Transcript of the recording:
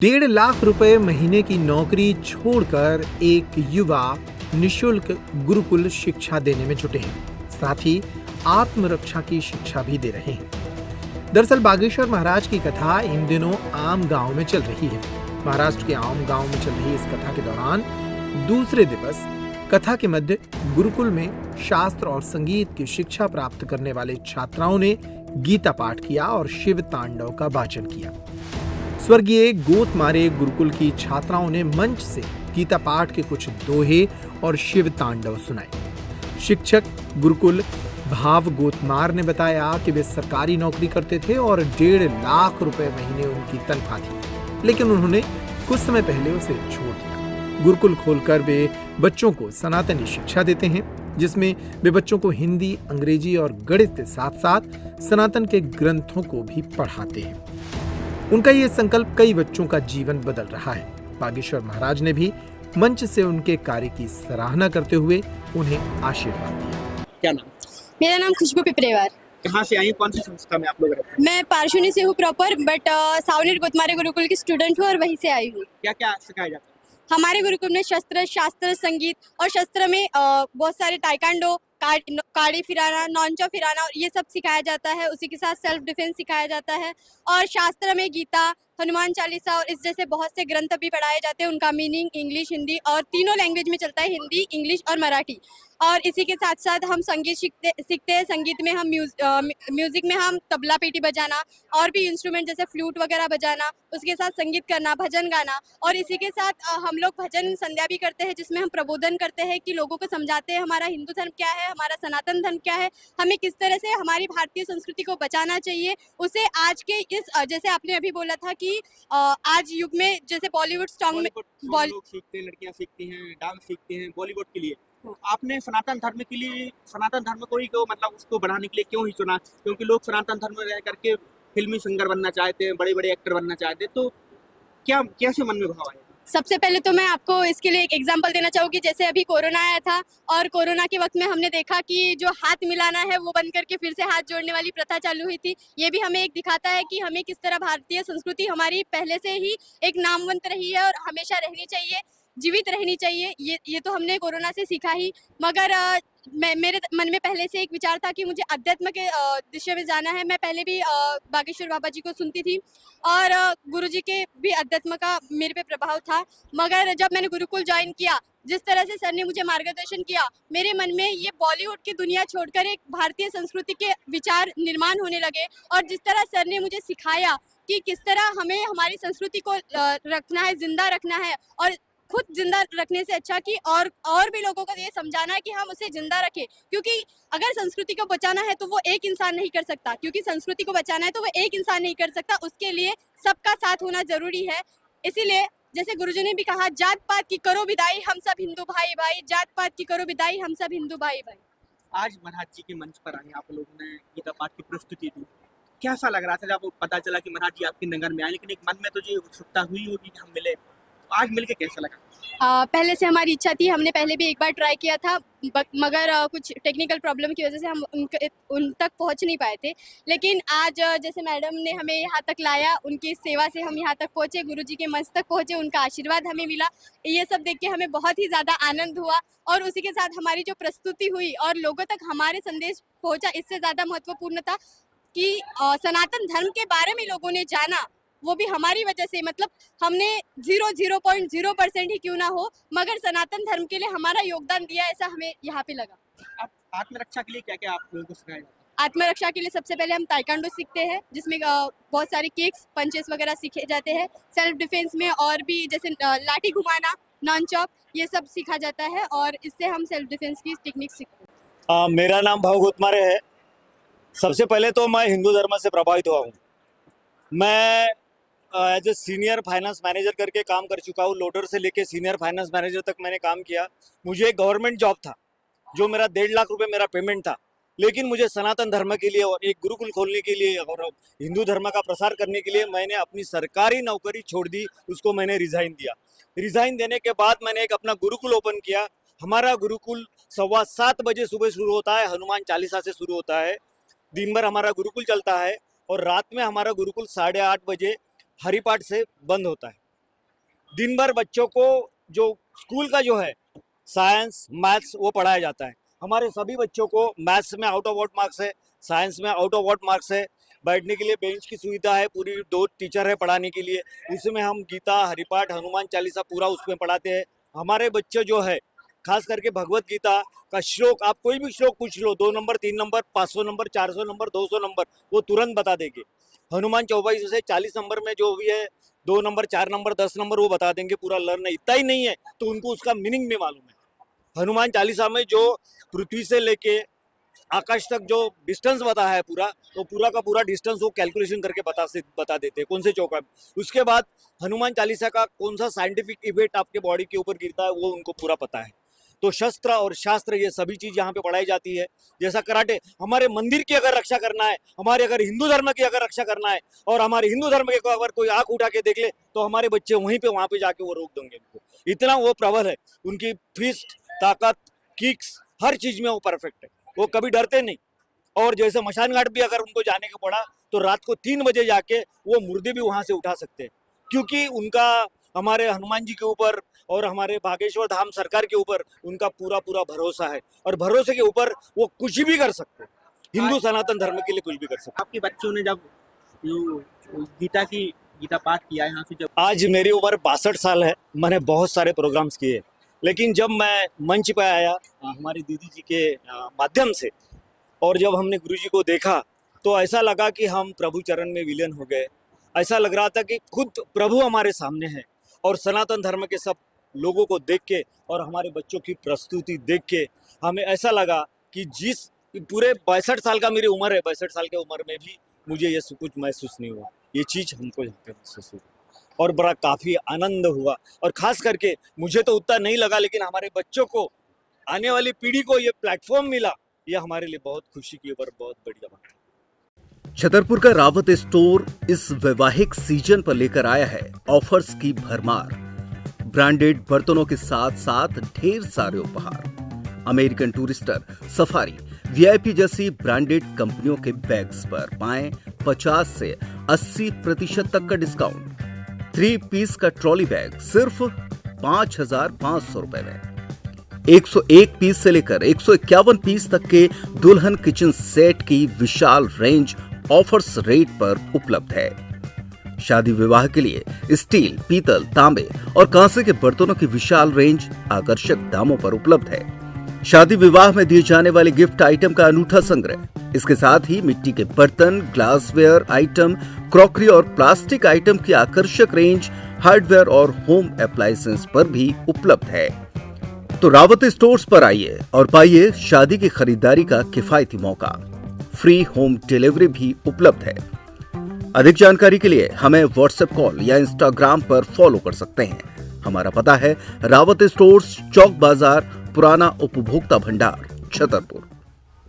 1.5 लाख रुपए महीने की नौकरी छोड़कर एक युवा निशुल्क गुरुकुल शिक्षा देने में जुटे हैं। साथ ही आत्मरक्षा की शिक्षा भी दे रहे हैं। दरअसल बागेश्वर महाराज की कथा इन दिनों आम गांव में चल रही है। महाराष्ट्र के आम गांव में चल रही इस कथा के दौरान दूसरे दिवस कथा के मध्य गुरुकुल में शास्त्र और संगीत की शिक्षा प्राप्त करने वाले छात्राओं ने गीता पाठ किया और शिव तांडव का वाचन किया। स्वर्गीय गोतमारे गुरुकुल की छात्राओं ने मंच से गीता पाठ के कुछ दोहे और शिव तांडव सुनाए। शिक्षक गुरुकुल भाव गोतमार ने बताया कि वे सरकारी नौकरी करते थे और 1.5 लाख रुपए महीने उनकी तनख्वाह थी, लेकिन उन्होंने कुछ समय पहले उसे छोड़ दिया। गुरुकुल खोलकर वे बच्चों को सनातनी शिक्षा देते हैं, जिसमें वे बच्चों को हिंदी, अंग्रेजी और गणित के साथ साथ सनातन के ग्रंथों को भी पढ़ाते हैं। उनका ये संकल्प कई बच्चों का जीवन बदल रहा है। बागेश्वर महाराज ने भी मंच से उनके कार्य की सराहना करते हुए उन्हें आशीर्वाद दिया। क्या नाम? मेरा नाम खुशबू पिपरेवार। कहाँ से आई? कौन सी संस्था में आप लोग रहते हैं? मैं पारशुनी से हूँ प्रॉपर, बट सावनेर गोतमारे गुरुकुल की स्टूडेंट हूँ और वहीं से आई हूँ। क्या क्या सिखाया जाता है? हमारे गुरुकुल में शास्त्र, संगीत और शस्त्र में बहुत सारे टाइकांडो, काड़ी फिराना, नॉनचो फिराना और ये सब सिखाया जाता है। उसी के साथ सेल्फ डिफेंस सिखाया जाता है और शास्त्र में गीता, हनुमान चालीसा और इस जैसे बहुत से ग्रंथ भी पढ़ाए जाते हैं। उनका मीनिंग इंग्लिश, हिंदी और तीनों लैंग्वेज में चलता है, हिंदी, इंग्लिश और मराठी। और इसी के साथ साथ हम संगीत सीखते हैं। संगीत में हम म्यूजिक में हम तबला पेटी बजाना और भी इंस्ट्रूमेंट जैसे फ्लूट वगैरह बजाना, उसके साथ संगीत करना, भजन गाना और इसी के साथ हम लोग भजन संध्या भी करते हैं, जिसमें हम प्रबोधन करते हैं कि लोगों को समझाते हैं हमारा हिंदू धर्म क्या है, हमारा सनातन धर्म क्या है, हमें किस तरह से हमारी भारतीय संस्कृति को बचाना चाहिए। उसे आज के इस जैसे आपने अभी बोला था कि आज युग में जैसे बॉलीवुड सॉन्ग में लोग सीखते हैं, लड़कियां सीखती हैं, डांस सीखते हैं बॉलीवुड के लिए। आपने सनातन धर्म के लिए, सनातन धर्म को ही क्यों, मतलब उसको बढ़ाने के लिए क्यों ही चुना? क्योंकि लोग सनातन धर्म में रह करके फिल्मी सिंगर बनना चाहते हैं, बड़े बड़े एक्टर बनना चाहते हैं, तो क्या कैसे मन में भाव आया? सबसे पहले तो मैं आपको इसके लिए एक एग्जांपल देना चाहूँगी। जैसे अभी कोरोना आया था और कोरोना के वक्त में हमने देखा कि जो हाथ मिलाना है वो बंद करके फिर से हाथ जोड़ने वाली प्रथा चालू हुई थी। ये भी हमें एक दिखाता है कि हमें किस तरह भारतीय संस्कृति हमारी पहले से ही एक नामवंत रही है और हमेशा रहनी चाहिए, जीवित रहनी चाहिए। ये तो हमने कोरोना से सीखा ही। मगर मेरे मन में पहले से एक विचार था कि मुझे अध्यात्म के दिशा में जाना है। मैं पहले भी बागेश्वर बाबा जी को सुनती थी और गुरु जी के भी अध्यात्म का मेरे पे प्रभाव था। मगर जब मैंने गुरुकुल ज्वाइन किया, जिस तरह से सर ने मुझे मार्गदर्शन किया, मेरे मन में ये बॉलीवुड की दुनिया छोड़कर एक भारतीय संस्कृति के विचार निर्माण होने लगे। और जिस तरह सर ने मुझे सिखाया कि किस तरह हमें हमारी संस्कृति को रखना है, जिंदा रखना है और खुद जिंदा रखने से अच्छा कि और भी लोगों को ये समझाना है कि हम उसे जिंदा रखें। क्योंकि अगर संस्कृति को बचाना है तो वो एक इंसान नहीं कर सकता, क्योंकि संस्कृति को बचाना है तो वो एक इंसान नहीं कर सकता, उसके लिए सबका साथ होना जरूरी है। इसीलिए जैसे गुरुजी ने भी कहा, जात पात की करो विदाई, हम सब हिंदू भाई भाई, जात पात की करो विदाई, हम सब हिंदू भाई भाई। आज महाराज जी के मंच पर आए, आप लोगों ने गीता पाठ की प्रस्तुति दी, कैसा लग रहा था जब पता चला कि महाराज जी आपके नगर में आए? लेकिन एक मन में तो ये उत्सुकता हुई होगी कि हम मिले, आज मिलके कैसा लगा? पहले से हमारी इच्छा थी, हमने पहले भी एक बार ट्राई किया था, मगर कुछ टेक्निकल प्रॉब्लम की वजह से हम उन तक पहुंच नहीं पाए थे। लेकिन आज जैसे मैडम ने हमें यहाँ तक लाया, उनकी सेवा से हम यहाँ तक पहुँचे, गुरुजी के मंच तक पहुँचे, उनका आशीर्वाद हमें मिला। ये सब देख के हमें बहुत ही ज़्यादा आनंद हुआ और उसी के साथ हमारी जो प्रस्तुति हुई और लोगों तक हमारे संदेश पहुँचा, इससे ज़्यादा महत्वपूर्ण था कि सनातन धर्म के बारे में लोगों ने जाना, वो भी हमारी वजह से। मतलब हमने 0.0% ही क्यों ना हो, मगर सनातन धर्म के लिए हमारा योगदान दिया, ऐसा हमें यहाँ पे लगा। आप आत्मरक्षा के लिए क्या क्या आप लोगों को सिखाया जाता है? आत्मरक्षा के लिए सबसे पहले हम ताइक्वांडो सीखते हैं, जिसमें बहुत सारे किक्स, पंचेस वगैरह सीखे जाते हैं। सेल्फ डिफेंस में और भी जैसे लाठी घुमाना, नॉन चॉप, ये सब सीखा जाता है और इससे हम सेल्फ डिफेंस की टेक्निक सीखते हैं। मेरा नाम भाव गोतमारे है। सबसे पहले तो मैं हिंदू धर्म से प्रभावित हुआ हूँ। मैं as a senior finance manager करके काम कर चुका हूँ। लोडर से लेके सीनियर फाइनेंस मैनेजर तक मैंने काम किया। मुझे एक गवर्नमेंट जॉब था जो मेरा 1.5 लाख रुपए मेरा पेमेंट था, लेकिन मुझे सनातन धर्म के लिए और एक गुरुकुल खोलने के लिए और हिंदू धर्म का प्रसार करने के लिए मैंने अपनी सरकारी नौकरी छोड़ दी, उसको मैंने रिजाइन दिया। रिजाइन देने के बाद मैंने एक अपना गुरुकुल ओपन किया। हमारा गुरुकुल 7:15 बजे सुबह शुरू होता है, हनुमान चालीसा से शुरू होता है। दिन भर हमारा गुरुकुल चलता है और रात में हमारा गुरुकुल 8:30 बजे हरिपाठ से बंद होता है। दिन भर बच्चों को जो स्कूल का जो है साइंस मैथ्स वो पढ़ाया जाता है। हमारे सभी बच्चों को मैथ्स में आउट ऑफ आउट मार्क्स है, साइंस में आउट ऑफ आउट मार्क्स है, बैठने के लिए बेंच की सुविधा है, पूरी 2 टीचर है पढ़ाने के लिए। उसमें हम गीता, हरिपाठ, हनुमान चालीसा पूरा उसमें पढ़ाते हैं। हमारे बच्चे जो है खास करके भगवत गीता का श्लोक, आप कोई भी श्लोक पूछ लो, 2 number, 3 number, 500 number, 400 number, 200 number, वो तुरंत बता देंगे। हनुमान 24 से 40 नंबर में जो भी है 2 नंबर, 4 नंबर, 10 नंबर वो बता देंगे। पूरा लर्न है, इतना ही नहीं है तो उनको उसका मीनिंग भी मालूम है। हनुमान चालीसा में जो पृथ्वी से लेके आकाश तक जो डिस्टेंस बताया है पूरा, तो पूरा का पूरा डिस्टेंस वो कैलकुलेशन करके बता देते हैं कौन से चौका में। उसके बाद हनुमान चालीसा का कौन सा साइंटिफिक इफेक्ट आपके बॉडी के ऊपर गिरता है वो उनको पूरा पता है। तो शस्त्र और शास्त्र ये सभी चीज यहाँ पे पढ़ाई जाती है। जैसा कराटे, हमारे मंदिर की अगर रक्षा करना है, हमारे अगर हिंदू धर्म की अगर रक्षा करना है और हमारे हिंदू धर्म के अगर कोई आंख उठा के देख ले तो हमारे बच्चे वहाँ पे जाके वो रोक देंगे उनको। इतना वो प्रबल है, उनकी फिस्ट, ताकत, किक्स, हर चीज में वो परफेक्ट है, वो कभी डरते नहीं। और जैसे मशान घाट भी अगर उनको जाने का पड़ा तो रात को 3 बजे जाके वो मुर्दे भी वहां से उठा सकते हैं, क्योंकि उनका हमारे हनुमान जी के ऊपर और हमारे बागेश्वर धाम सरकार के ऊपर उनका पूरा भरोसा है। और भरोसे के ऊपर वो कुछ भी कर सकते हैं, हिंदू सनातन धर्म के लिए कुछ भी कर सकते हैं। आपके बच्चों ने जब गीता पाठ किया यहाँ से, जब आज मेरी उम्र 62 साल है, मैंने बहुत सारे प्रोग्राम्स किए, लेकिन जब मैं मंच पे आया हमारी दीदी जी के माध्यम से और जब हमने गुरुजी को देखा तो ऐसा लगा कि हम प्रभु चरण में विलीन हो गए। ऐसा लग रहा था कि खुद प्रभु हमारे सामने है और सनातन धर्म के सब लोगों को देख के और हमारे बच्चों की प्रस्तुति देख के हमें ऐसा लगा कि जिस पूरे 62 साल का मेरी उम्र है, 62 साल की उम्र में भी मुझे ये कुछ महसूस नहीं हुआ। ये चीज़ हमको यहाँ पे महसूस हुई और बड़ा काफ़ी आनंद हुआ। और ख़ास करके मुझे तो उतना नहीं लगा, लेकिन हमारे बच्चों को, आने वाली पीढ़ी को ये प्लेटफॉर्म मिला, ये हमारे लिए बहुत खुशी की और बहुत बढ़िया बात है। छतरपुर का रावत स्टोर इस वैवाहिक सीजन पर लेकर आया है ऑफर्स की भरमार। ब्रांडेड बर्तनों के साथ साथ ढेर सारे उपहार। अमेरिकन टूरिस्टर, सफारी, वीआईपी जैसी ब्रांडेड कंपनियों के बैग्स पर पाएं 50 से 80% तक का डिस्काउंट। 3 पीस का ट्रॉली बैग सिर्फ 5,500 रुपए में। 101 पीस से लेकर 151 पीस तक के दुल्हन किचन सेट की विशाल रेंज ऑफर्स रेट पर उपलब्ध है। शादी विवाह के लिए स्टील, पीतल, तांबे और कांसे के बर्तनों की विशाल रेंज आकर्षक दामों पर उपलब्ध है। शादी विवाह में दिए जाने वाले गिफ्ट आइटम का अनूठा संग्रह, इसके साथ ही मिट्टी के बर्तन, ग्लासवेयर आइटम, क्रॉकरी और प्लास्टिक आइटम की आकर्षक रेंज हार्डवेयर और होम अप्लायंसेस पर भी उपलब्ध है। तो रावत स्टोर्स पर आइए और पाइए शादी की खरीदारी का किफायती मौका। फ्री होम डिलीवरी भी उपलब्ध है। अधिक जानकारी के लिए हमें व्हाट्सएप कॉल या इंस्टाग्राम पर फॉलो कर सकते हैं। हमारा पता है रावत स्टोर्स, चौक बाजार, पुराना उपभोक्ता भंडार, छतरपुर।